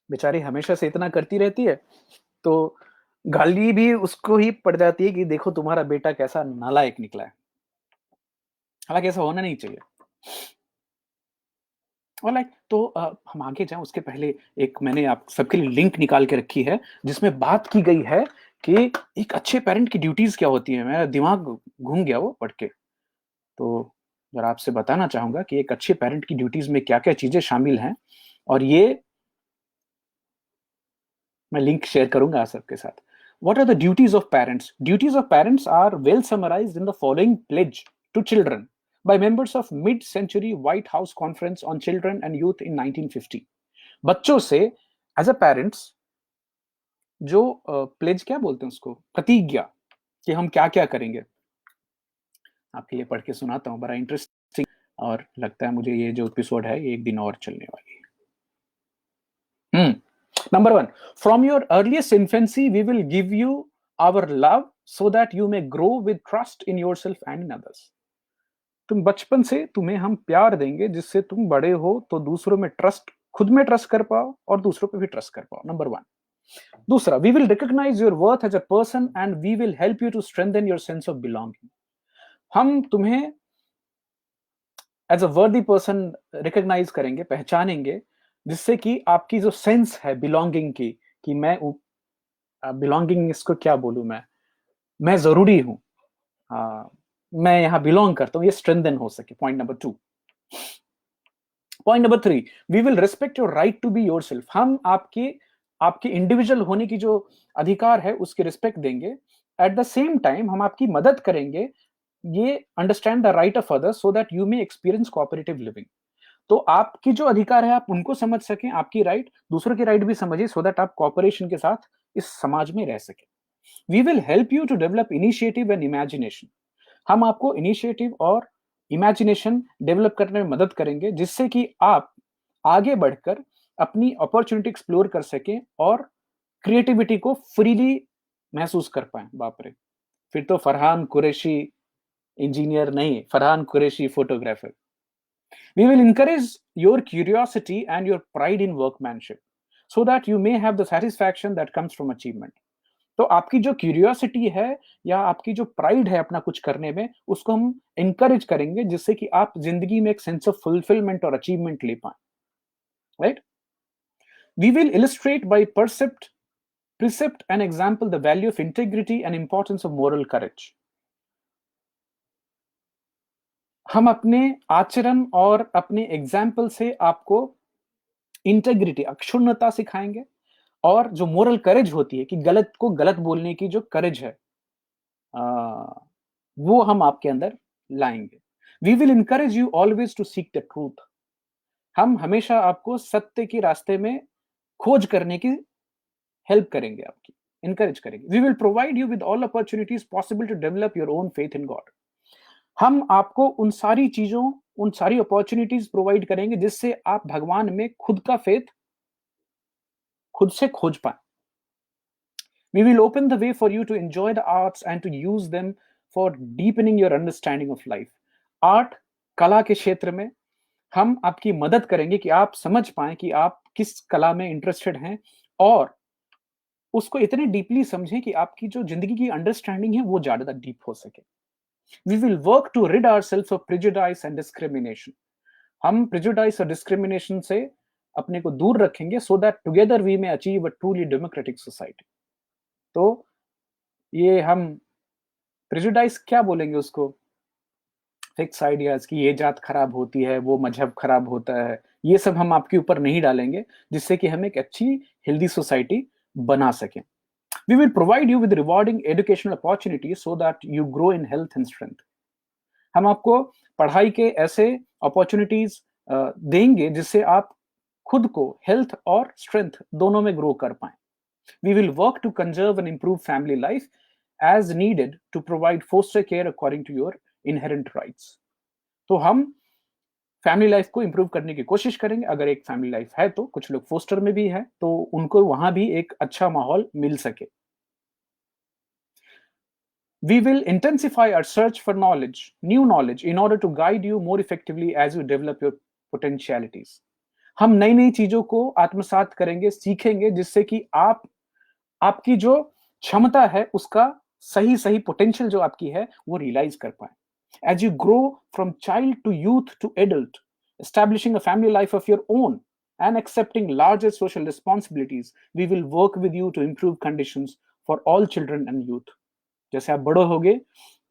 बेचारी हमेशा से इतना करती रहती है, तो गाली भी उसको ही पड़ जाती है कि देखो तुम्हारा बेटा कैसा नालायक निकला है। हालाँकि ऐसा होना नहीं चाहिए। ऑलराइट, तो हम आगे जाएँ उसके पहले एक मैंने आप सबके लिए लिंक निकाल के रखी है, जिसमें बात की गई है कि एक अच्छे पैरेंट की ड्यूटीज़ क्या होती हैं। मेरा दिमाग घूम गया वो पढ़ के। तो ज़रा आपसे बताना चाहूँगा कि एक अच्छे पैरेंट की ड्यूटीज़ में क्या-क्या चीज़ें शामिल हैं, और ये मैं लिंक शेयर करूँगा आप सबके साथ। What are the duties of parents? Duties of parents are well summarized in the following pledge to children by members of mid-century White House Conference on Children and Youth in 1950. बच्चों से as a parents जो pledge, क्या बोलते हैं उसको, प्रतिज्ञा, कि हम क्या क्या करेंगे, आपके लिए पढ़ के सुनाता हूँ, बड़ा इंटरेस्टिंग। और लगता है मुझे ये जो एपिसोड है ये एक दिन और चलने वाली है। Number one, from your earliest infancy we will give you our love so that you may grow with trust in yourself and in others. तुम बचपन से तुम्हें हम प्यार देंगे जिससे तुम बड़े हो तो दूसरों में ट्रस्ट, खुद में ट्रस्ट कर पाओ और दूसरों पे भी ट्रस्ट कर पाओ। Number one. दूसरा, we will recognise your worth as a person and we will help you to strengthen your sense of belonging. हम तुम्हें एज अ वर्दी पर्सन रिकॉग्नाइज करेंगे, पहचानेंगे, जिससे कि आपकी जो सेंस है बिलोंगिंग की, कि मैं बिलोंगिंग, इसको क्या बोलूं मैं जरूरी हूं, मैं यहाँ बिलोंग करता हूँ, ये स्ट्रेंथन हो सके। Point number two. Point number 3, we will respect your right to be yourself. हम आपके इंडिविजुअल होने की जो अधिकार है उसकी रिस्पेक्ट देंगे। एट द सेम टाइम हम आपकी मदद करेंगे ये understand the right of others so that you may experience cooperative living. तो आपकी जो अधिकार है आप उनको समझ सकें, आपकी राइट, दूसरों की राइट भी समझिए सो दैट आप कोऑपरेशन के साथ इस समाज में रह सकें। We will help you to develop initiative and imagination. हम आपको इनिशिएटिव और इमेजिनेशन डेवलप करने में मदद करेंगे जिससे कि आप आगे बढ़कर अपनी अपॉर्चुनिटी एक्सप्लोर कर सकें और क्रिएटिविटी को फ्रीली महसूस कर पाएं। बाप रे, फिर तो फरहान कुरैशी इंजीनियर नहीं, Farhan Qureshi photographer. We will encourage your curiosity and your pride in workmanship so that you may have the satisfaction that comes from achievement. तो आपकी जो क्यूरियोसिटी है या आपकी जो प्राइड है अपना कुछ करने में, उसको हम encourage करेंगे जिससे कि आप जिंदगी में एक सेंस ऑफ फुलफिलमेंट और अचीवमेंट ले पाएं, right? We will illustrate by precept and example the value of integrity and importance of moral courage. हम अपने आचरण और अपने एग्जाम्पल से आपको इंटेग्रिटी, अक्षुण्णता सिखाएंगे और जो मोरल करेज होती है कि गलत को गलत बोलने की जो करेज है वो हम आपके अंदर लाएंगे। We will encourage you always to seek the truth. हम हमेशा आपको सत्य के रास्ते में खोज करने की हेल्प करेंगे, आपकी इनकरेज करेंगे। We will provide you with all opportunities possible to develop your own faith in God. हम आपको उन सारी चीजों, उन सारी अपॉर्चुनिटीज प्रोवाइड करेंगे जिससे आप भगवान में खुद का फेथ खुद से खोज पाए। We will open the way for you to enjoy the arts and to use them for deepening your understanding of life. Art, कला के क्षेत्र में हम आपकी मदद करेंगे कि आप समझ पाएं कि आप किस कला में इंटरेस्टेड हैं और उसको इतने डीपली समझें कि आपकी जो जिंदगी की अंडरस्टैंडिंग है वो ज्यादा डीप हो सके। We will work to rid ourselves of prejudice and discrimination. हम prejudice और discrimination से अपने को दूर रखेंगे so that together we may achieve a truly democratic society. तो ये हम prejudice क्या बोलेंगे उसको? फिक्स आइडियाज कि ये जात खराब होती है, वो मजहब खराब होता है, ये सब हम आपके ऊपर नहीं डालेंगे जिससे कि हम एक अच्छी हेल्दी सोसाइटी बना सकें। We will provide you with rewarding educational opportunities so that you grow in health and strength. हम आपको पढ़ाई के ऐसे अपॉर्चुनिटीज देंगे जिससे आप खुद को हेल्थ और स्ट्रेंथ दोनों में ग्रो कर पाएं। We will work to conserve and improve family life as needed to provide foster care according to your inherent rights. तो हम फैमिली लाइफ को इंप्रूव करने की कोशिश करेंगे। अगर एक फैमिली लाइफ है तो कुछ लोग फोस्टर में भी है तो उनको वहां भी एक अच्छा माहौल मिल सके। We will intensify our search for knowledge, new knowledge, in order to guide you more effectively as you develop your potentialities. हम नई नई चीजों को आत्मसात करेंगे, सीखेंगे जिससे कि आप आपकी जो क्षमता है उसका सही सही पोटेंशियल जो आपकी है वो रियलाइज कर पाए। As you grow from child to youth to adult, establishing a family life of your own and accepting larger social responsibilities, we will work with you to improve conditions for all children and youth. जैसे आप बड़े होगे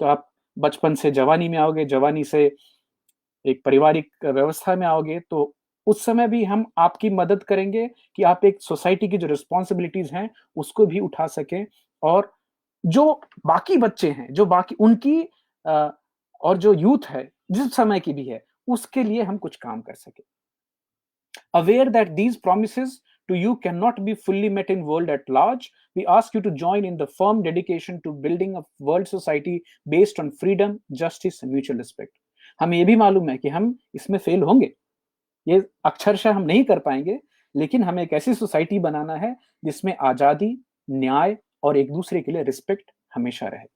तो आप बचपन से जवानी में आओगे, जवानी से एक पारिवारिक व्यवस्था में आओगे, तो उस समय भी हम आपकी मदद करेंगे कि आप एक सोसाइटी की जो रिस्पॉन्सिबिलिटीज हैं उसको भी उठा सकें और जो बाकी बच्चे हैं, जो बाकी उनकी और जो यूथ है जिस समय की भी है उसके लिए हम कुछ काम कर सके। Aware that these promises to you cannot be fully met in world at large, we ask you to join in the firm dedication to building a world society based on freedom, justice and mutual respect. हमें ये भी मालूम है कि हम इसमें fail होंगे, ये अक्षरशः हम नहीं कर पाएंगे, लेकिन हमें एक ऐसी सोसाइटी बनाना है जिसमें आजादी, न्याय और एक दूसरे के लिए रिस्पेक्ट हमेशा रहे।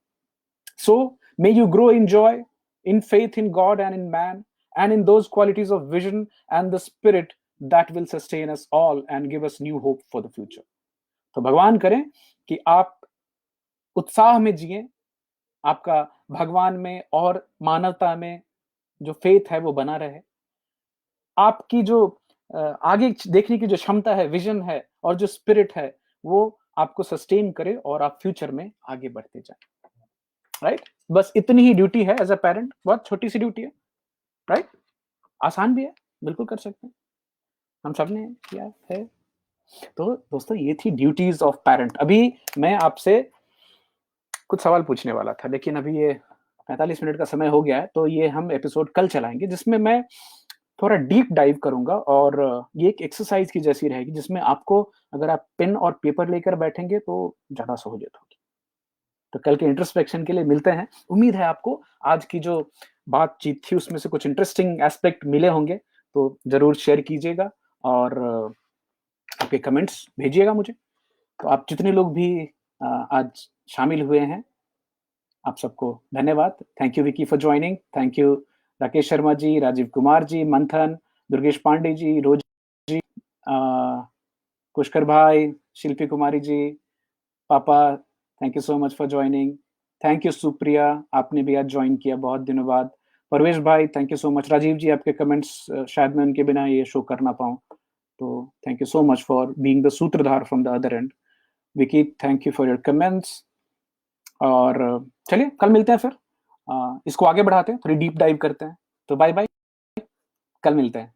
So may you grow in joy, in faith in God and in man, and in those qualities of vision and the spirit that will sustain us all and give us new hope for the future. तो भगवान करें कि आप उत्साह में जिए, आपका भगवान में और मानवता में जो फेथ है वो बना रहे, आपकी जो आगे देखने की जो क्षमता है, विजन है और जो स्पिरिट है वो आपको सस्टेन करे और आप फ्यूचर में आगे बढ़ते जाएं। राइट बस इतनी ही ड्यूटी है एज अ पेरेंट, बहुत छोटी सी ड्यूटी है, राइट आसान भी है बिल्कुल कर सकते हैं। हम सबने किया है। तो दोस्तों ये थी ड्यूटीज़ ऑफ पैरेंट। अभी मैं आपसे कुछ सवाल पूछने वाला था, लेकिन अभी ये 45 मिनट का समय हो गया है, तो ये हम एपिसोड कल चलाएँगे, जिसमें मैं थोड़ा डीप डाइव करूँगा और ये एक एक्सरसाइज़ की जैसी रहेगी, जिसमें आपको अगर आप पेन और पेपर लेकर बैठेंगे, तो ज़्यादा सहूलियत होगी। तो कल के इंट्रोस्पेक्शन के लिए मिलते हैं। उम्मीद है आपको आज की जो बातचीत थी, उसमें से कुछ इंटरेस्टिंग एस्पेक्ट मिले होंगे, तो ज़रूर शेयर कीजिएगा और आपके कमेंट्स भेजिएगा मुझे। तो आप जितने लोग भी आज शामिल हुए हैं, आप सबको धन्यवाद। Thank you Vicky for joining. Thank you Rakesh Sharma ji, Rajiv Kumar ji, Manthan, Durgesh Pandey ji, रोज जी, पुष्कर भाई, शिल्पी कुमारी जी, पापा, thank you so much for joining. Thank you Supriya, आपने भी आज जॉइन किया बहुत दिनों बाद। परवेश भाई, thank you so much. Rajiv ji, आपके कमेंट्स शायद मैं उनके बिना ये शो कर ना पाऊँ। तो thank you so much for being the sutradhar from the other end. Vicky, thank you for your comments. और चलिए कल मिलते हैं फिर। इसको आगे बढ़ाते हैं, थोड़ी डीप डाइव करते हैं। तो बाय बाय, कल मिलते हैं।